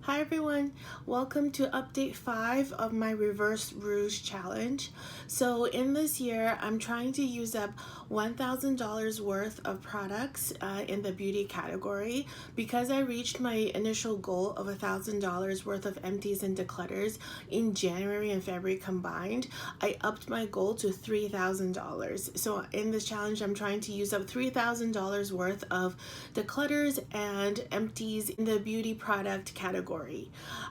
Hi everyone, welcome to update 5 of my reverse rouge challenge. So in this year, I'm trying to use up $1,000 worth of products in the beauty category. Because I reached my initial goal of $1,000 worth of empties and declutters in January and February combined, I upped my goal to $3,000. So in this challenge, I'm trying to use up $3,000 worth of declutters and empties in the beauty product category.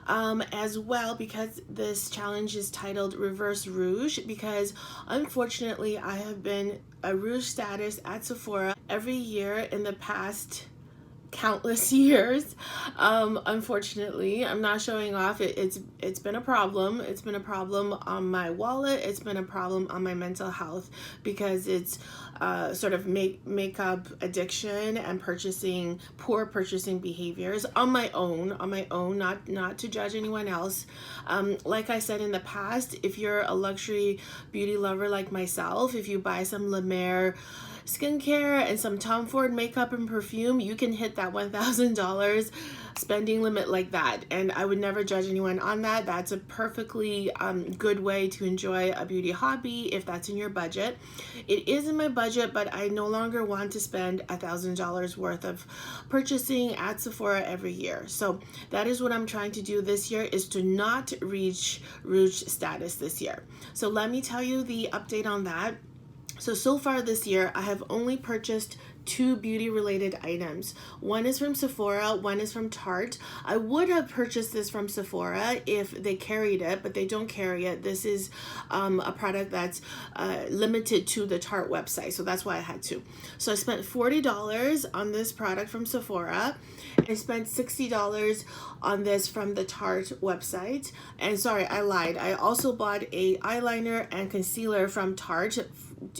As well, because this challenge is titled Reverse Rouge, because unfortunately I have been a rouge status at Sephora every year in the past countless years. Unfortunately, I'm not showing off. It's been a problem. It's been a problem on my wallet. It's been a problem on my mental health because it's sort of makeup addiction and poor purchasing behaviors on my own, not to judge anyone else. Like I said in the past, if you're a luxury beauty lover like myself, if you buy some La Mer skincare and some Tom Ford makeup and perfume, you can hit that $1,000 spending limit like that, and I would never judge anyone on that. That's a perfectly good way to enjoy a beauty hobby if that's in your budget. It is in my budget, but I no longer want to spend $1,000 worth of purchasing at Sephora every year. So that is what I'm trying to do this year, is to not reach rouge status this year. So let me tell you the update on that. So far this year, I have only purchased 2 beauty related items. One is from Sephora, one is from Tarte. I would have purchased this from Sephora if they carried it, but they don't carry it. This is a product that's limited to the Tarte website, so that's why I had to. So I spent $40 on this product from Sephora. I spent $60 on this from the Tarte website. And sorry, I lied. I also bought a eyeliner and concealer from Tarte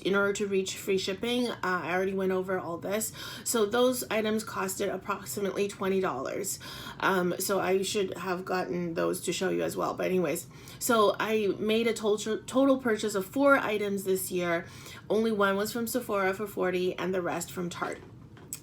in order to reach free shipping. I already went over all this. So those items costed approximately $20. So I should have gotten those to show you as well. But anyways, so I made a total purchase of 4 items this year. Only one was from Sephora for $40 and the rest from Tarte.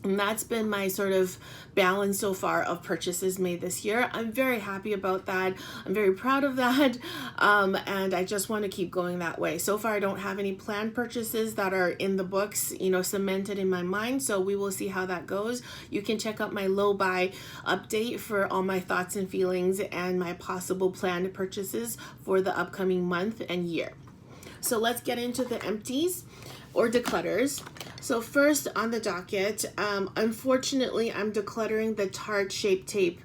And that's been my sort of balance so far of purchases made this year. I'm very happy about that. I'm very proud of that. And I just want to keep going that way. So far, I don't have any planned purchases that are in the books, cemented in my mind. So we will see how that goes. You can check out my low buy update for all my thoughts and feelings and my possible planned purchases for the upcoming month and year. So let's get into the empties or declutters. So first on the docket, unfortunately, I'm decluttering the Tarte Shape Tape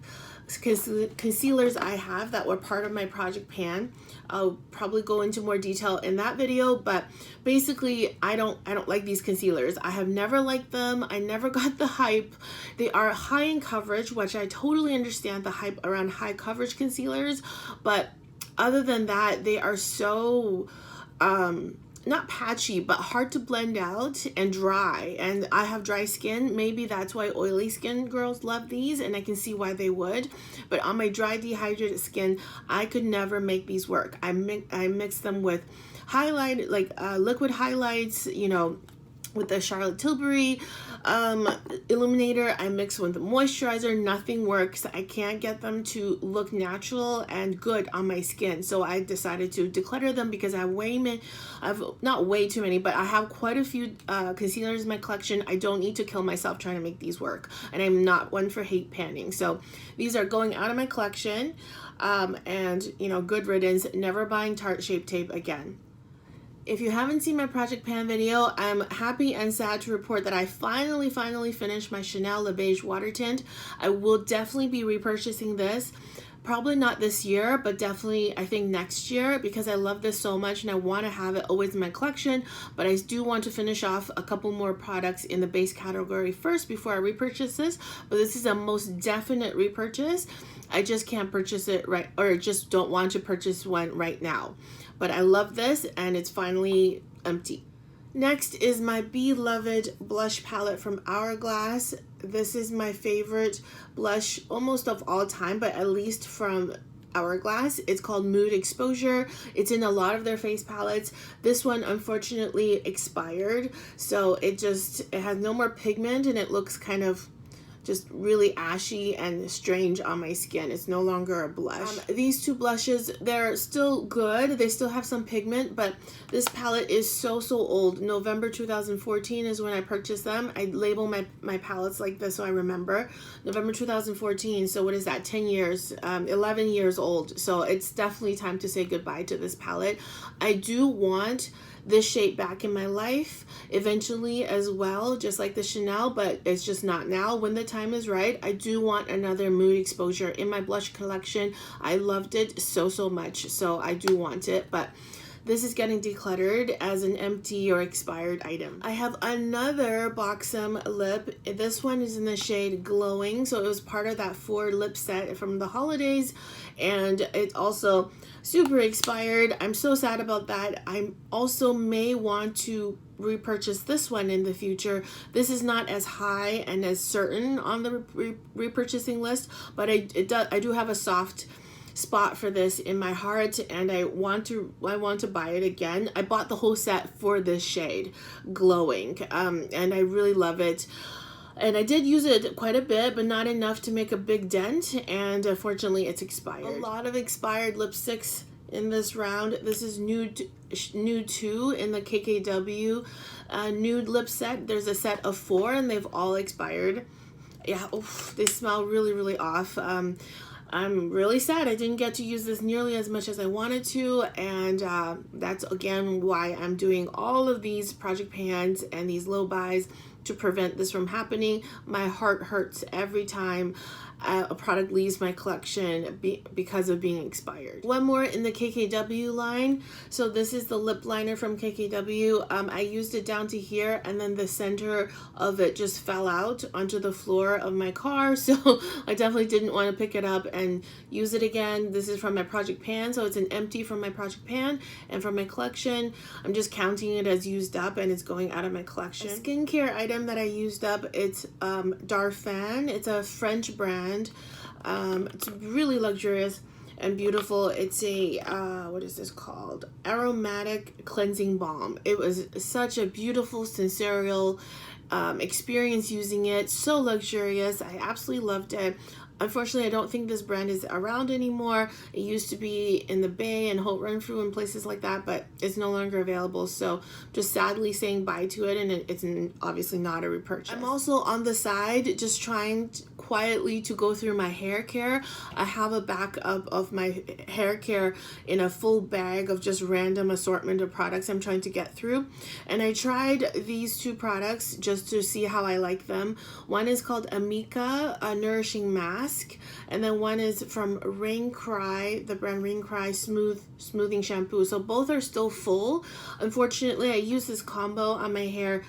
concealers I have that were part of my project pan. I'll probably go into more detail in that video, but basically I don't like these concealers. I have never liked them. I never got the hype. They are high in coverage, which I totally understand the hype around high coverage concealers, but other than that, they are so not patchy, but hard to blend out and dry. And I have dry skin. Maybe that's why oily skin girls love these, and I can see why they would. But on my dry, dehydrated skin, I could never make these work. I mix them with highlight, like liquid highlights, with the Charlotte Tilbury illuminator. I mix with the moisturizer. Nothing works. I can't get them to look natural and good on my skin. So I decided to declutter them because I have not way too many, but I have quite a few concealers in my collection. I don't need to kill myself trying to make these work. And I'm not one for hate panning. So these are going out of my collection. And good riddance. Never buying Tarte Shape Tape again. If you haven't seen my project pan video, I'm happy and sad to report that I finally finished my Chanel Le Beige water tint. I will definitely be repurchasing this. Probably not this year, but definitely I think next year, because I love this so much and I want to have it always in my collection. But I do want to finish off a couple more products in the base category first before I repurchase this. But this is a most definite repurchase. I just can't purchase it right, or just don't want to purchase one right now. But I love this, and it's finally empty. Next is my beloved blush palette from Hourglass. This is my favorite blush almost of all time, but at least from Hourglass. It's called Mood Exposure. It's in a lot of their face palettes. This one unfortunately expired, so it has no more pigment and it looks kind of just really ashy and strange on my skin. It's no longer a blush. These two blushes, they're still good. They still have some pigment, but this palette is so old. November 2014 is when I purchased them. I label my palettes like this so I remember. November 2014, so what is that, 10 years, 11 years old. So it's definitely time to say goodbye to this palette. I do want this shade back in my life eventually as well, just like the Chanel, but it's just not now. When the time is right, I do want another Mood Exposure in my blush collection. I loved it so much, so I do want it, but this is getting decluttered as an empty or expired item. I have another Buxom lip. This one is in the shade Glowing, so it was part of that 4 lip set from the holidays, and it's also super expired. I'm so sad about that. I also may want to repurchase this one in the future. This is not as high and as certain on the repurchasing list, but I do have a soft spot for this in my heart, and I want to buy it again. I bought the whole set for this shade Glowing, and I really love it. And I did use it quite a bit, but not enough to make a big dent, and unfortunately it's expired. A lot of expired lipsticks in this round. This is Nude 2 in the KKW nude lip set. There's a set of 4 and they've all expired. Yeah, oof, they smell really off. I'm really sad I didn't get to use this nearly as much as I wanted to, and that's again why I'm doing all of these project pans and these low buys to prevent this from happening. My heart hurts every time a product leaves my collection because of being expired. One more in the KKW line. So this is the lip liner from KKW. I used it down to here, and then the center of it just fell out onto the floor of my car. So I definitely didn't want to pick it up and use it again. This is from my project pan, so it's an empty from my project pan, and from my collection, I'm just counting it as used up, and it's going out of my collection. A skincare item that I used up, it's Darphin. It's a French brand. It's really luxurious and beautiful. It's a what is this called, aromatic cleansing balm. It was such a beautiful sensorial experience using it, so luxurious. I absolutely loved it. Unfortunately, I don't think this brand is around anymore. It used to be in the Bay and Holt Renfrew and places like that, but it's no longer available. So just sadly saying bye to it, and it's obviously not a repurchase. I'm also on the side just trying quietly to go through my hair care. I have a backup of my hair care in a full bag of just random assortment of products I'm trying to get through. And I tried these 2 products just to see how I like them. One is called Amika, a nourishing mask, and then one is from Rain Cry, the brand Rain Cry smoothing shampoo. So both are still full. Unfortunately, I use this combo on my hair,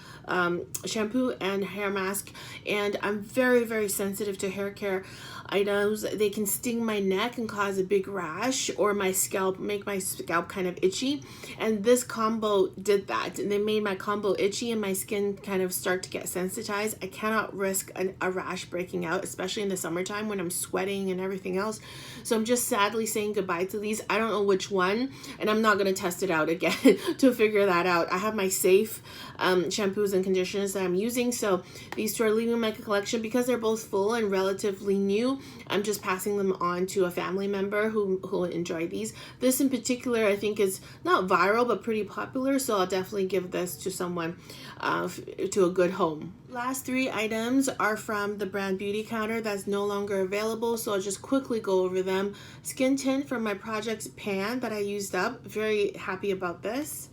shampoo and hair mask, and I'm very sensitive to hair care items. They can sting my neck and cause a big rash, or my scalp, make my scalp kind of itchy, and this combo did that, and they made my combo itchy and my skin kind of start to get sensitized. I cannot risk a rash breaking out, especially in the summertime when I'm sweating and everything else. So I'm just sadly saying goodbye to these. I don't know which one, and I'm not going to test it out again to figure that out. I have my safe shampoos and conditioners that I'm using, so these 2 are leaving my collection because they're both full and relatively new. I'm just passing them on to a family member who will enjoy these. This in particular I think is not viral but pretty popular, so I'll definitely give this to someone to a good home. Last 3 items are from the brand Beauty Counter that's no longer available, so I'll just quickly go over them. Skin tint from my project pan that I used up. Very happy about this.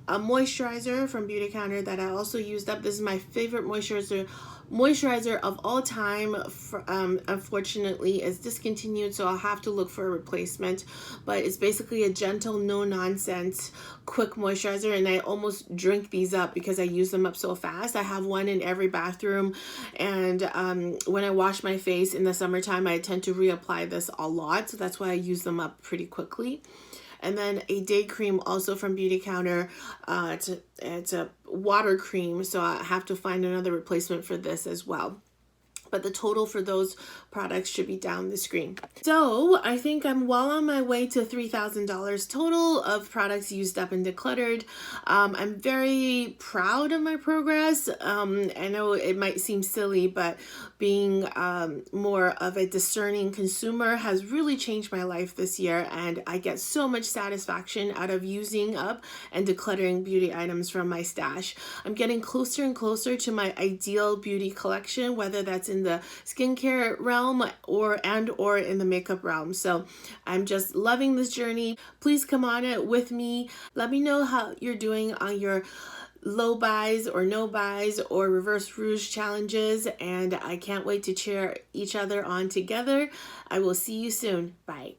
A moisturizer from Beauty Counter that I also used up. This is my favorite moisturizer of all time. Unfortunately is discontinued, so I'll have to look for a replacement, but it's basically a gentle, no nonsense, quick moisturizer, and I almost drink these up because I use them up so fast. I have one in every bathroom, and when I wash my face in the summertime, I tend to reapply this a lot, so that's why I use them up pretty quickly. And then a day cream also from Beauty Counter. It's a water cream, so I have to find another replacement for this as well. But the total for those products should be down the screen. So I think I'm well on my way to $3,000 total of products used up and decluttered. I'm very proud of my progress. I know it might seem silly, but being more of a discerning consumer has really changed my life this year, and I get so much satisfaction out of using up and decluttering beauty items from my stash. I'm getting closer and closer to my ideal beauty collection, whether that's in the skincare realm or in the makeup realm. So I'm just loving this journey. Please come on it with me. Let me know how you're doing on your low buys or no buys or reverse rouge challenges, and I can't wait to cheer each other on together. I will see you soon. Bye.